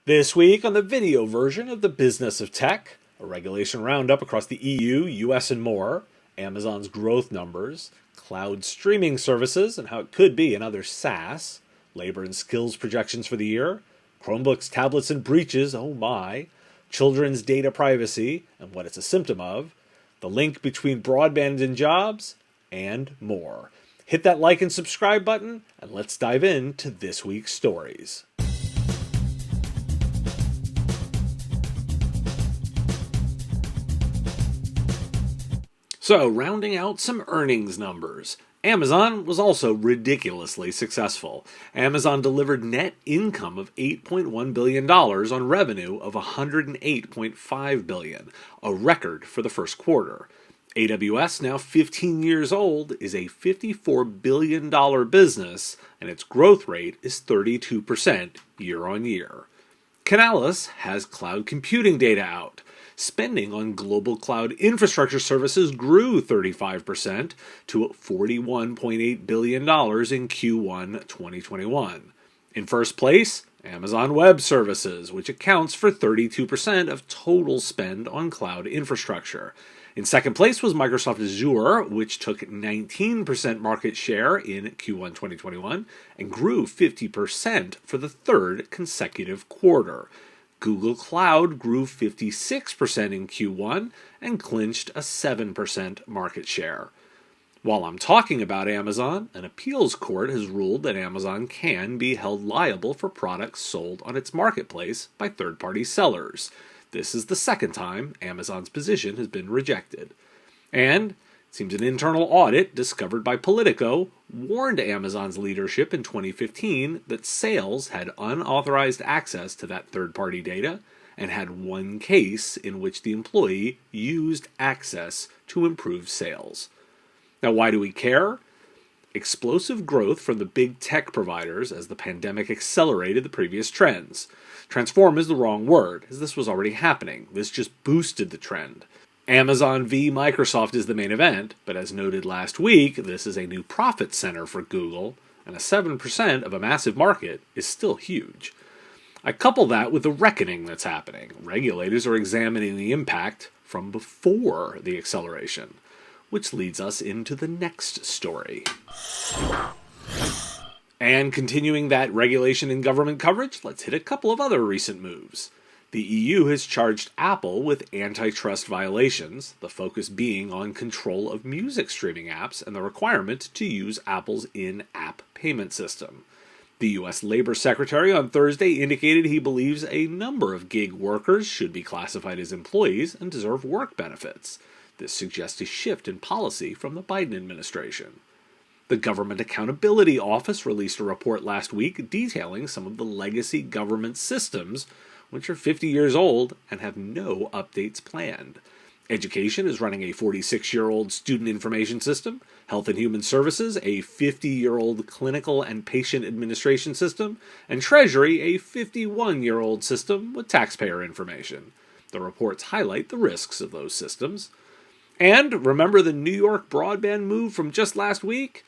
This week on the video version of the Business of Tech, a regulation roundup across the EU, US, and more, Amazon's growth numbers, cloud streaming services and how it could be another SaaS, labor and skills projections for the year, Chromebooks, tablets, and breaches, oh my, children's data privacy and what it's a symptom of, the link between broadband and jobs, and more. Hit that like and subscribe button, and let's dive into this week's stories. So, rounding out some earnings numbers. Amazon was also ridiculously successful. Amazon delivered net income of $8.1 billion on revenue of $108.5 billion, a record for the first quarter. AWS, now 15 years old, is a $54 billion business, and its growth rate is 32% year on year. Canalys has cloud computing data out. Spending on global cloud infrastructure services grew 35% to $41.8 billion in Q1 2021. In first place, Amazon Web Services, which accounts for 32% of total spend on cloud infrastructure. In second place was Microsoft Azure, which took 19% market share in Q1 2021 and grew 50% for the third consecutive quarter. Google Cloud grew 56% in Q1 and clinched a 7% market share. While I'm talking about Amazon, an appeals court has ruled that Amazon can be held liable for products sold on its marketplace by third-party sellers. This is the second time Amazon's position has been rejected. And it seems an internal audit discovered by Politico warned Amazon's leadership in 2015 that sales had unauthorized access to that third-party data and had one case in which the employee used access to improve sales. Now, why do we care? Explosive growth from the big tech providers as the pandemic accelerated the previous trends. Transform is the wrong word, as this was already happening. This just boosted the trend. Amazon v. Microsoft is the main event, but as noted last week, this is a new profit center for Google, and a 7% of a massive market is still huge. I couple that with the reckoning that's happening. Regulators are examining the impact from before the acceleration, which leads us into the next story. And continuing that regulation and government coverage, let's hit a couple of other recent moves. The EU has charged Apple with antitrust violations, the focus being on control of music streaming apps and the requirement to use Apple's in-app payment system. The U.S. Labor Secretary on Thursday indicated he believes a number of gig workers should be classified as employees and deserve work benefits. This suggests a shift in policy from the Biden administration. The Government Accountability Office released a report last week detailing some of the legacy government systems which are 50 years old and have no updates planned. Education is running a 46-year-old student information system, Health and Human Services a 50-year-old clinical and patient administration system, and Treasury a 51-year-old system with taxpayer information. The reports highlight the risks of those systems. And remember the New York broadband move from just last week?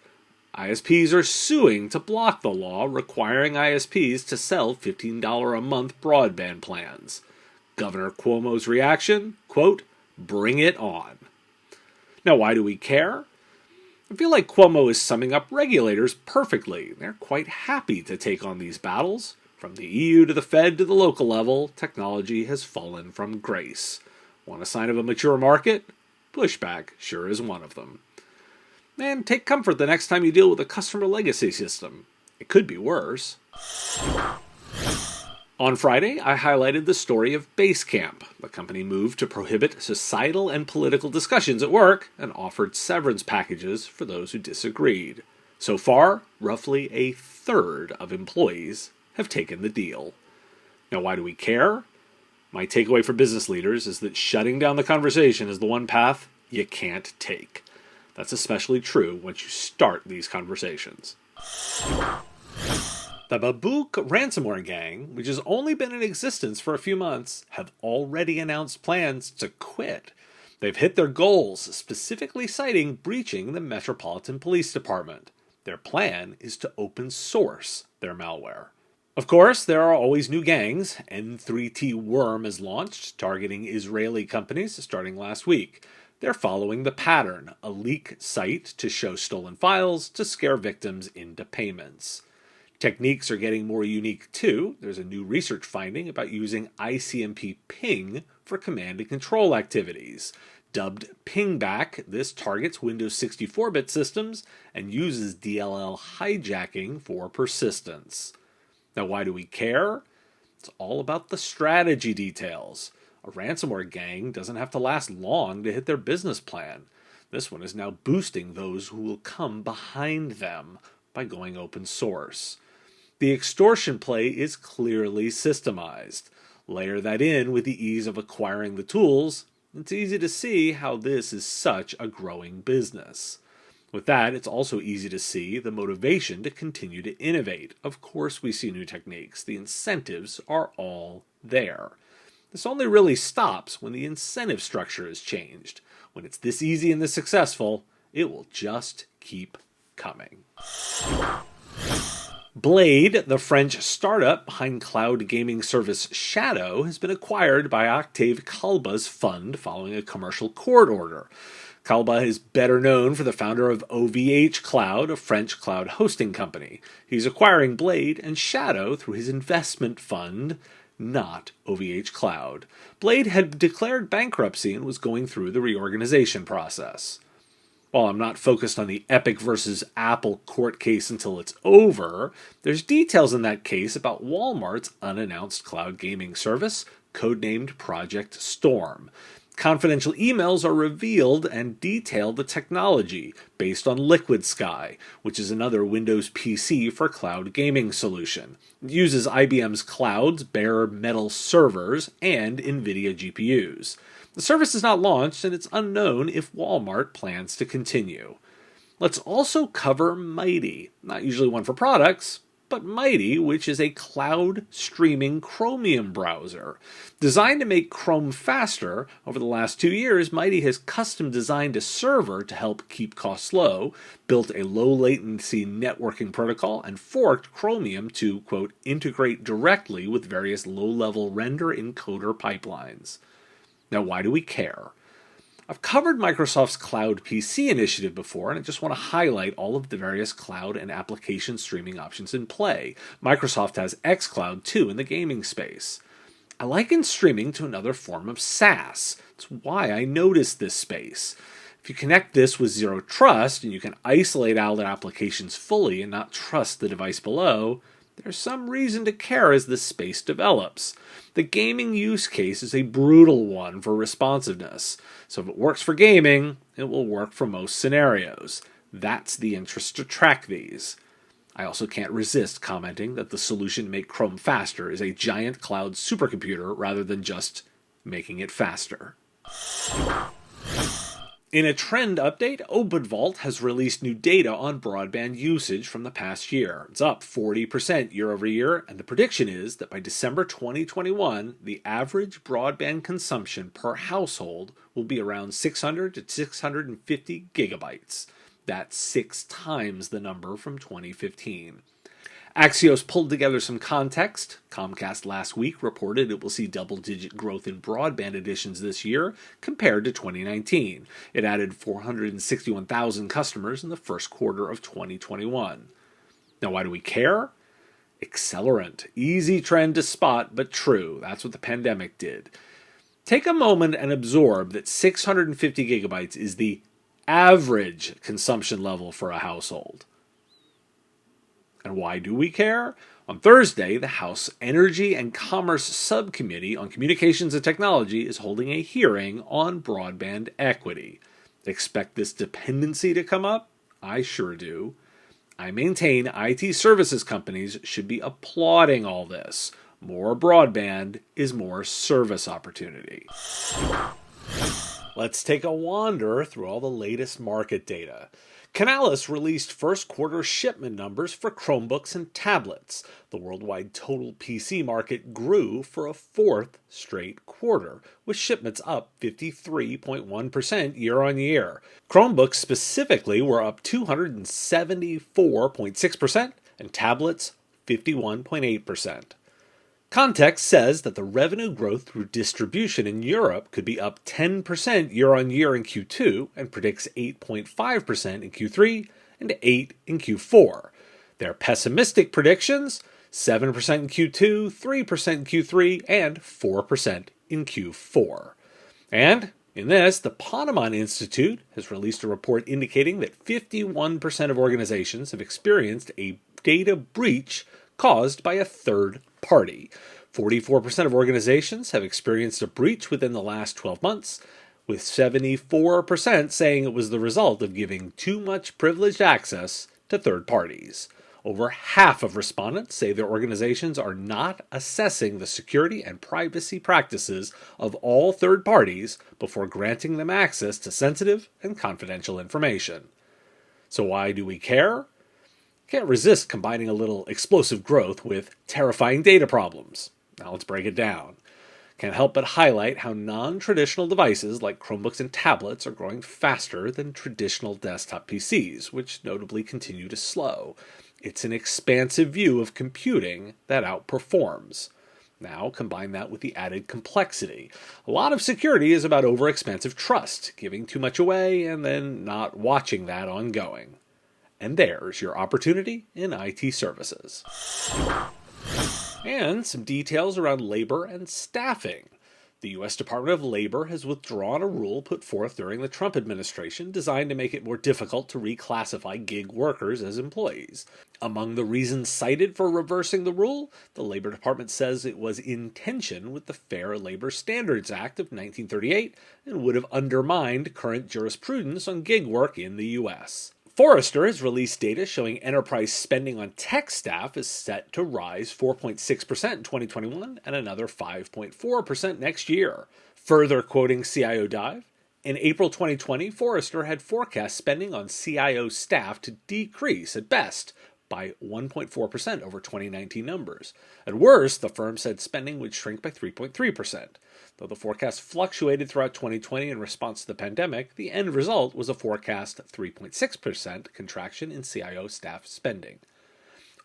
ISPs are suing to block the law requiring ISPs to sell $15 a month broadband plans. Governor Cuomo's reaction, quote, "Bring it on." Now, why do we care? I feel like Cuomo is summing up regulators perfectly. They're quite happy to take on these battles. From the EU to the Fed to the local level, technology has fallen from grace. Want a sign of a mature market? Pushback sure is one of them. And take comfort the next time you deal with a customer legacy system. It could be worse. On Friday, I highlighted the story of Basecamp. The company moved to prohibit societal and political discussions at work and offered severance packages for those who disagreed. So far, roughly a third of employees have taken the deal. Now, why do we care? My takeaway for business leaders is that shutting down the conversation is the one path you can't take. That's especially true once you start these conversations. The Babook ransomware gang, which has only been in existence for a few months, have already announced plans to quit. They've hit their goals, specifically citing breaching the Metropolitan Police Department. Their plan is to open source their malware. Of course, there are always new gangs. N3T Worm is launched, targeting Israeli companies starting last week. They're following the pattern, a leak site to show stolen files to scare victims into payments. Techniques are getting more unique too. There's a new research finding about using ICMP ping for command and control activities. Dubbed pingback, this targets Windows 64-bit systems and uses DLL hijacking for persistence. Now, why do we care? It's all about the strategy details. A ransomware gang doesn't have to last long to hit their business plan. This one is now boosting those who will come behind them by going open source. The extortion play is clearly systemized. Layer that in with the ease of acquiring the tools, it's easy to see how this is such a growing business. With that, it's also easy to see the motivation to continue to innovate. Of course, we see new techniques. The incentives are all there. This only really stops when the incentive structure is changed. When it's this easy and this successful, it will just keep coming. Blade, the French startup behind cloud gaming service Shadow, has been acquired by Octave Kalba's fund following a commercial court order. Kalba is better known for the founder of OVH Cloud, a French cloud hosting company. He's acquiring Blade and Shadow through his investment fund, not OVH Cloud. Blade had declared bankruptcy and was going through the reorganization process. While I'm not focused on the Epic versus Apple court case until it's over, there's details in that case about Walmart's unannounced cloud gaming service, codenamed Project Storm. Confidential emails are revealed and detail the technology based on Liquid Sky, which is another Windows PC for cloud gaming solution. It uses IBM's Cloud's bare metal servers and NVIDIA GPUs. The service is not launched, and it's unknown if Walmart plans to continue. Let's also cover Mighty, not usually one for products, but Mighty, which is a cloud streaming Chromium browser. Designed to make Chrome faster, over the last 2 years, Mighty has custom designed a server to help keep costs low, built a low latency networking protocol, and forked Chromium to, quote, integrate directly with various low-level render encoder pipelines. Now, why do we care? I've covered Microsoft's Cloud PC initiative before, and I just want to highlight all of the various cloud and application streaming options in play. Microsoft has xCloud too in the gaming space. I liken streaming to another form of SaaS. It's why I noticed this space. If you connect this with zero trust, and you can isolate out applications fully and not trust the device below, there's some reason to care as this space develops. The gaming use case is a brutal one for responsiveness, so if it works for gaming, it will work for most scenarios. That's the interest to track these. I also can't resist commenting that the solution to make Chrome faster is a giant cloud supercomputer rather than just making it faster. In a trend update, OpenVault has released new data on broadband usage from the past year. It's up 40% year over year, and the prediction is that by December 2021, the average broadband consumption per household will be around 600 to 650 gigabytes. That's 6 times the number from 2015. Axios pulled together some context. Comcast last week reported it will see double-digit growth in broadband additions this year compared to 2019. It added 461,000 customers in the first quarter of 2021. Now, why do we care? Accelerant. Easy trend to spot, but true. That's what the pandemic did. Take a moment and absorb that 650 gigabytes is the average consumption level for a household. And why do we care? On Thursday, the House Energy and Commerce Subcommittee on Communications and Technology is holding a hearing on broadband equity. Expect this dependency to come up? I sure do. I maintain IT services companies should be applauding all this. More broadband is more service opportunity. Let's take a wander through all the latest market data. Canalys released first quarter shipment numbers for Chromebooks and tablets. The worldwide total PC market grew for a fourth straight quarter, with shipments up 53.1% year on year. Chromebooks specifically were up 274.6%, and tablets 51.8%. Context says that the revenue growth through distribution in Europe could be up 10% year-on-year in Q2 and predicts 8.5% in Q3 and 8% in Q4. Their pessimistic predictions: 7% in Q2, 3% in Q3, and 4% in Q4. And in this, the Ponemon Institute has released a report indicating that 51% of organizations have experienced a data breach caused by a third party. 44% of organizations have experienced a breach within the last 12 months, with 74% saying it was the result of giving too much privileged access to third parties. Over half of respondents say their organizations are not assessing the security and privacy practices of all third parties before granting them access to sensitive and confidential information. So why do we care? Can't resist combining a little explosive growth with terrifying data problems. Now let's break it down. Can't help but highlight how non-traditional devices like Chromebooks and tablets are growing faster than traditional desktop PCs, which notably continue to slow. It's an expansive view of computing that outperforms. Now combine that with the added complexity. A lot of security is about overexpansive trust, giving too much away and then not watching that ongoing. And there's your opportunity in IT services. And some details around labor and staffing. The U.S. Department of Labor has withdrawn a rule put forth during the Trump administration designed to make it more difficult to reclassify gig workers as employees. Among the reasons cited for reversing the rule, the Labor Department says it was in tension with the Fair Labor Standards Act of 1938 and would have undermined current jurisprudence on gig work in the U.S. Forrester has released data showing enterprise spending on tech staff is set to rise 4.6% in 2021 and another 5.4% next year. Further quoting CIO Dive, in April 2020, Forrester had forecast spending on CIO staff to decrease at best by 1.4% over 2019 numbers. At worst, the firm said spending would shrink by 3.3%. Though the forecast fluctuated throughout 2020 in response to the pandemic, the end result was a forecast 3.6% contraction in CIO staff spending.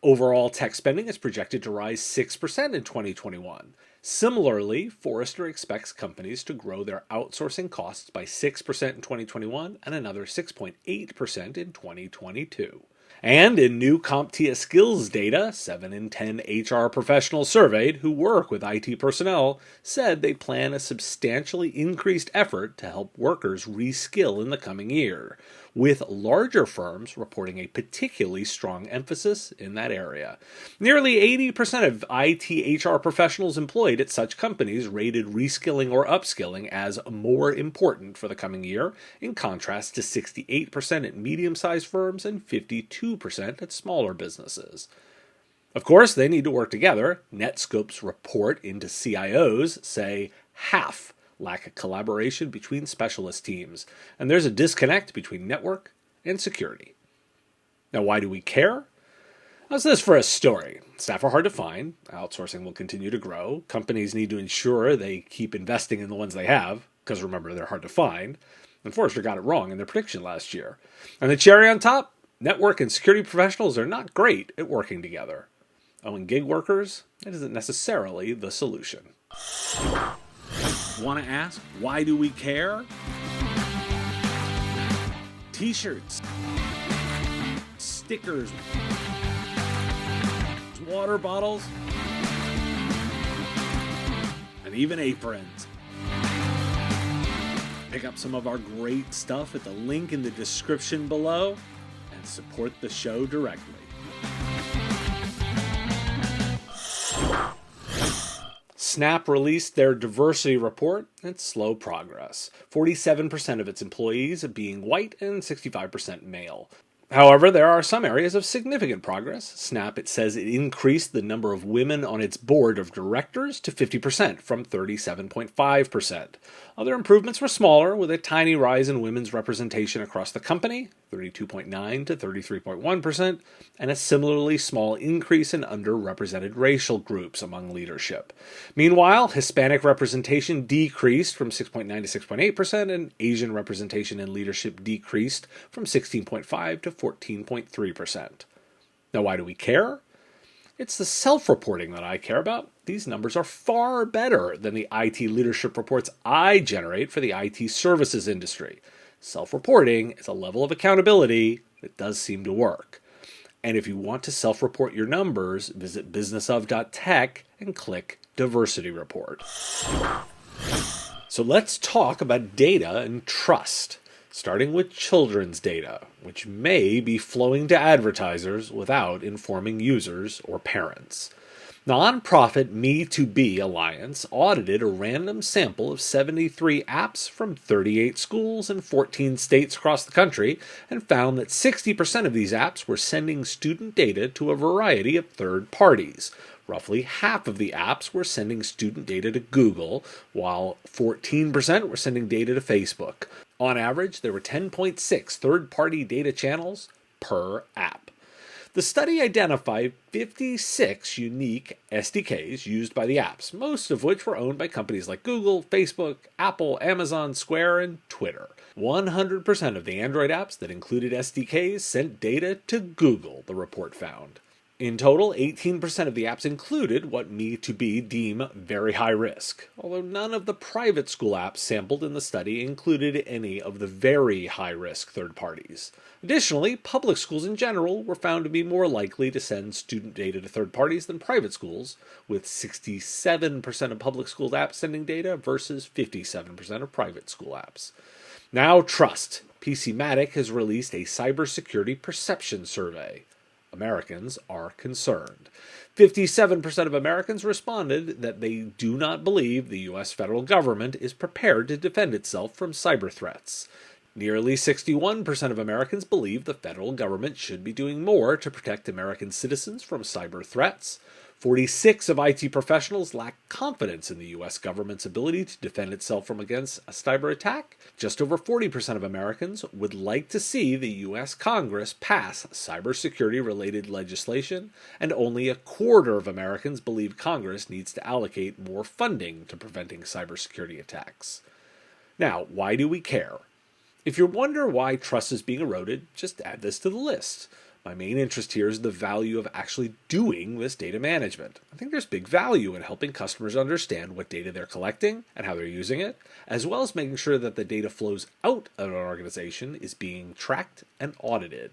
Overall tech spending is projected to rise 6% in 2021. Similarly, Forrester expects companies to grow their outsourcing costs by 6% in 2021 and another 6.8% in 2022. And in new CompTIA skills data, 7 in 10 HR professionals surveyed who work with IT personnel said they plan a substantially increased effort to help workers reskill in the coming year, with larger firms reporting a particularly strong emphasis in that area. Nearly 80% of IT HR professionals employed at such companies rated reskilling or upskilling as more important for the coming year, in contrast to 68% at medium-sized firms and 52% at smaller businesses. Of course, they need to work together. Netscope's report into CIOs say half lack a collaboration between specialist teams, and there's a disconnect between network and security. Now, why do we care? How's this for a story? Staff are hard to find. Outsourcing will continue to grow. Companies need to ensure they keep investing in the ones they have, because remember, they're hard to find. And Forrester got it wrong in their prediction last year. And the cherry on top, network and security professionals are not great at working together. Owning gig workers, it isn't necessarily the solution. Want to ask, why do we care? T-shirts, stickers, water bottles, and even aprons. Pick up some of our great stuff at the link in the description below and support the show directly. Snap released their diversity report. It's slow progress. 47% of its employees being white and 65% male. However, there are some areas of significant progress. Snap, it says it increased the number of women on its board of directors to 50% from 37.5%. Other improvements were smaller, with a tiny rise in women's representation across the company, 32.9% to 33.1%, and a similarly small increase in underrepresented racial groups among leadership. Meanwhile, Hispanic representation decreased from 6.9% to 6.8%, and Asian representation in leadership decreased from 16.5% to 14.3%. Now, why do we care? It's the self-reporting that I care about. These numbers are far better than the IT leadership reports I generate for the IT services industry. Self-reporting is a level of accountability that does seem to work. And if you want to self-report your numbers, visit businessof.tech and click Diversity Report. So let's talk about data and trust, starting with children's data, which may be flowing to advertisers without informing users or parents. Nonprofit Me2B Alliance audited a random sample of 73 apps from 38 schools in 14 states across the country and found that 60% of these apps were sending student data to a variety of third parties. Roughly half of the apps were sending student data to Google, while 14% were sending data to Facebook. On average, there were 10.6 third-party data channels per app. The study identified 56 unique SDKs used by the apps, most of which were owned by companies like Google, Facebook, Apple, Amazon, Square, and Twitter. 100% of the Android apps that included SDKs sent data to Google, the report found. In total, 18% of the apps included what Me2B deem very high risk, although none of the private school apps sampled in the study included any of the very high risk third parties. Additionally, public schools in general were found to be more likely to send student data to third parties than private schools, with 67% of public school apps sending data versus 57% of private school apps. Now, trust. PCmatic has released a cybersecurity perception survey. Americans are concerned. 57% of Americans responded that they do not believe the U.S. federal government is prepared to defend itself from cyber threats. Nearly 61% of Americans believe the federal government should be doing more to protect American citizens from cyber threats. 46% of IT professionals lack confidence in the U.S. government's ability to defend itself against a cyber attack. Just over 40% of Americans would like to see the U.S. Congress pass cybersecurity-related legislation, and only a quarter of Americans believe Congress needs to allocate more funding to preventing cybersecurity attacks. Now, why do we care? If you wonder why trust is being eroded, just add this to the list. My main interest here is the value of actually doing this data management. I think there's big value in helping customers understand what data they're collecting and how they're using it, as well as making sure that the data flows out of an organization is being tracked and audited.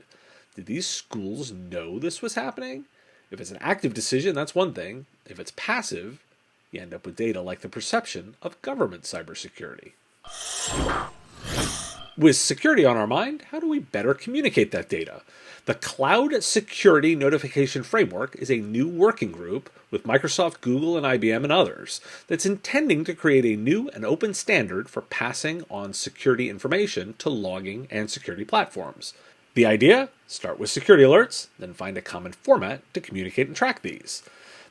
Did these schools know this was happening? If it's an active decision, that's one thing. If it's passive, you end up with data like the perception of government cybersecurity. With security on our mind, how do we better communicate that data? The Cloud Security Notification Framework is a new working group with Microsoft, Google, and IBM and others that's intending to create a new and open standard for passing on security information to logging and security platforms. The idea? Start with security alerts, then find a common format to communicate and track these.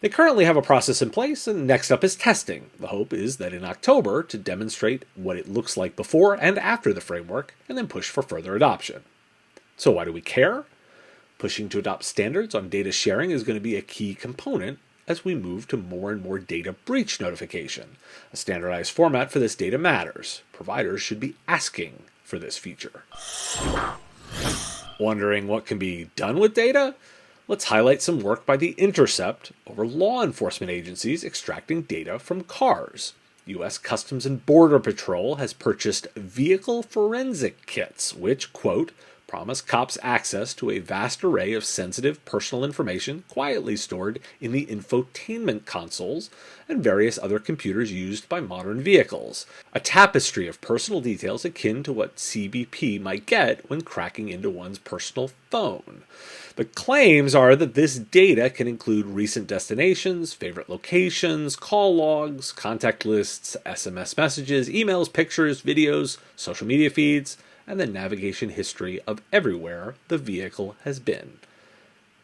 They currently have a process in place, and next up is testing. The hope is that in October to demonstrate what it looks like before and after the framework, and then push for further adoption. So why do we care? Pushing to adopt standards on data sharing is going to be a key component as we move to more and more data breach notification. A standardized format for this data matters. Providers should be asking for this feature. Wondering what can be done with data? Let's highlight some work by The Intercept over law enforcement agencies extracting data from cars. U.S. Customs and Border Patrol has purchased vehicle forensic kits, which, quote, promise cops access to a vast array of sensitive personal information quietly stored in the infotainment consoles and various other computers used by modern vehicles. A tapestry of personal details akin to what CBP might get when cracking into one's personal phone. The claims are that this data can include recent destinations, favorite locations, call logs, contact lists, SMS messages, emails, pictures, videos, social media feeds, and the navigation history of everywhere the vehicle has been.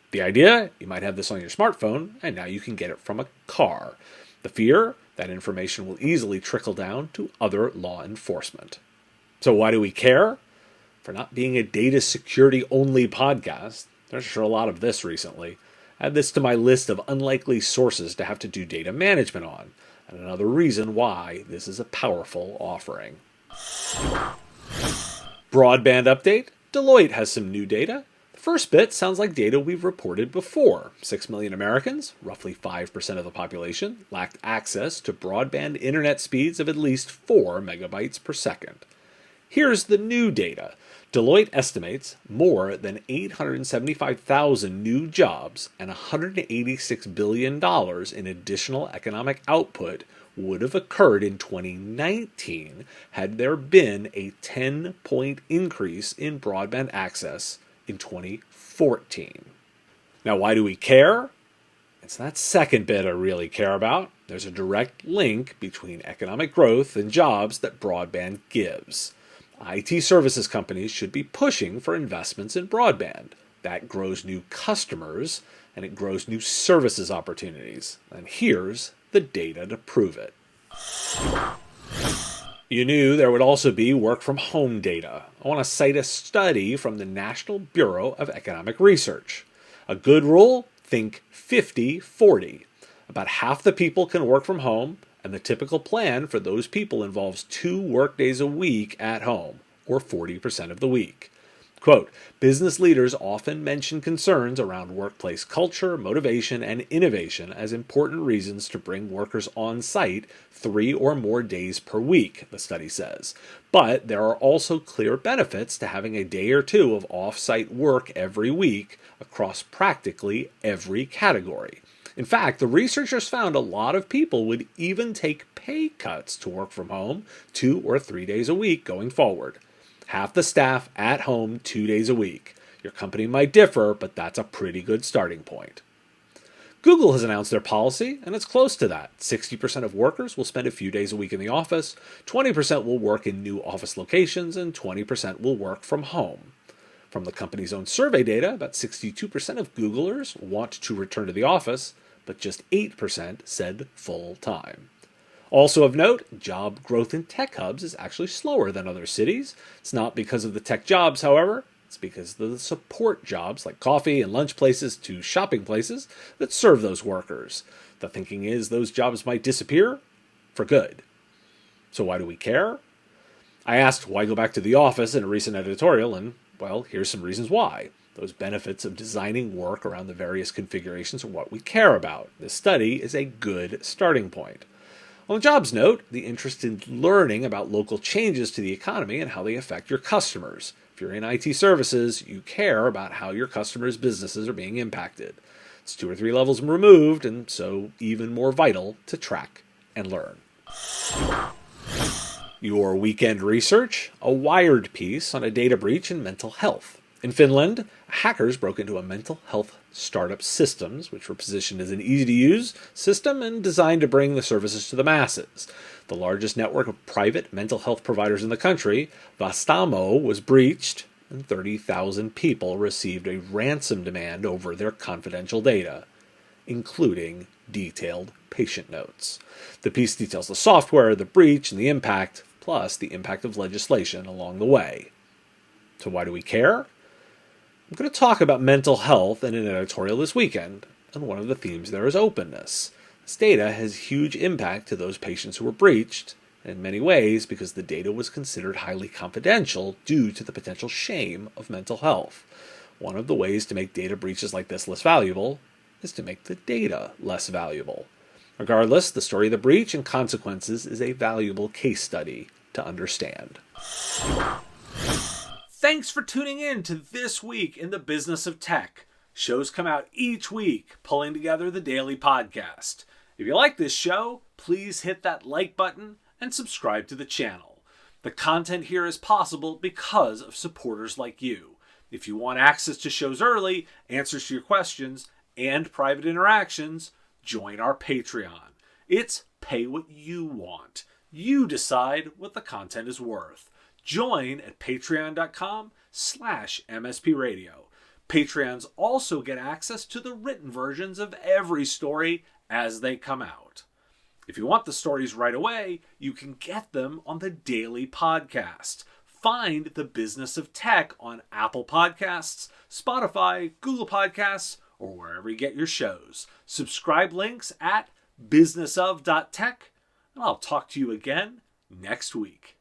The idea? You might have this on your smartphone, and now you can get it from a car. The fear? That information will easily trickle down to other law enforcement. So why do we care? For not being a data security only podcast, there's sure a lot of this recently. Add this to my list of unlikely sources to have to do data management on, and another reason why this is a powerful offering. Broadband update. Deloitte has some new data. The first bit sounds like data we've reported before. 6 million Americans, roughly 5% of the population, lacked access to broadband internet speeds of at least 4 megabytes per second. Here's the new data. Deloitte estimates more than 875,000 new jobs and $186 billion in additional economic output would have occurred in 2019 had there been a 10-point increase in broadband access in 2014. Now, why do we care? It's that second bit I really care about. There's a direct link between economic growth and jobs that broadband gives. IT services companies should be pushing for investments in broadband. That grows new customers and it grows new services opportunities. And here's the data to prove it. You knew there would also be work from home data. I want to cite a study from the National Bureau of Economic Research. A good rule, think 50-40. About half the people can work from home, and the typical plan for those people involves 2 work days a week at home, or 40% of the week. Quote, business leaders often mention concerns around workplace culture, motivation, and innovation as important reasons to bring workers on site 3 or more days per week, the study says. But there are also clear benefits to having a day or 2 of off-site work every week across practically every category. In fact, the researchers found a lot of people would even take pay cuts to work from home 2 or 3 days a week going forward. Half the staff at home 2 days a week. Your company might differ, but that's a pretty good starting point. Google has announced their policy, and it's close to that. 60% of workers will spend a few days a week in the office, 20% will work in new office locations, and 20% will work from home. From the company's own survey data, about 62% of Googlers want to return to the office, but just 8% said full-time. Also of note, job growth in tech hubs is actually slower than other cities. It's not because of the tech jobs, however. It's because of the support jobs like coffee and lunch places to shopping places that serve those workers. The thinking is those jobs might disappear for good. So why do we care? I asked why go back to the office in a recent editorial, and, well, here's some reasons why. Those benefits of designing work around the various configurations are what we care about. This study is a good starting point. On the jobs note, the interest in learning about local changes to the economy and how they affect your customers. If you're in IT services, you care about how your customers' businesses are being impacted. It's 2 or 3 levels removed, and so even more vital to track and learn. Your weekend research, a Wired piece on a data breach in mental health. In Finland, hackers broke into a mental health startup systems, which were positioned as an easy-to-use system and designed to bring the services to the masses. The largest network of private mental health providers in the country, Vastaamo, was breached, and 30,000 people received a ransom demand over their confidential data, including detailed patient notes. The piece details the software, the breach, and the impact, plus the impact of legislation along the way. So why do we care? I'm going to talk about mental health in an editorial this weekend, and one of the themes there is openness. This data has huge impact to those patients who were breached, in many ways because the data was considered highly confidential due to the potential shame of mental health. One of the ways to make data breaches like this less valuable is to make the data less valuable. Regardless, the story of the breach and consequences is a valuable case study to understand. Thanks for tuning in to This Week in the Business of Tech. Shows come out each week, pulling together the daily podcast. If you like this show, please hit that like button and subscribe to the channel. The content here is possible because of supporters like you. If you want access to shows early, answers to your questions, and private interactions, join our Patreon. It's pay what you want. You decide what the content is worth. Join at patreon.com/MSPradio. Patreons also get access to the written versions of every story as they come out. If you want the stories right away, you can get them on the daily podcast. Find The Business of Tech on Apple Podcasts, Spotify, Google Podcasts, or wherever you get your shows. Subscribe links at businessof.tech, and I'll talk to you again next week.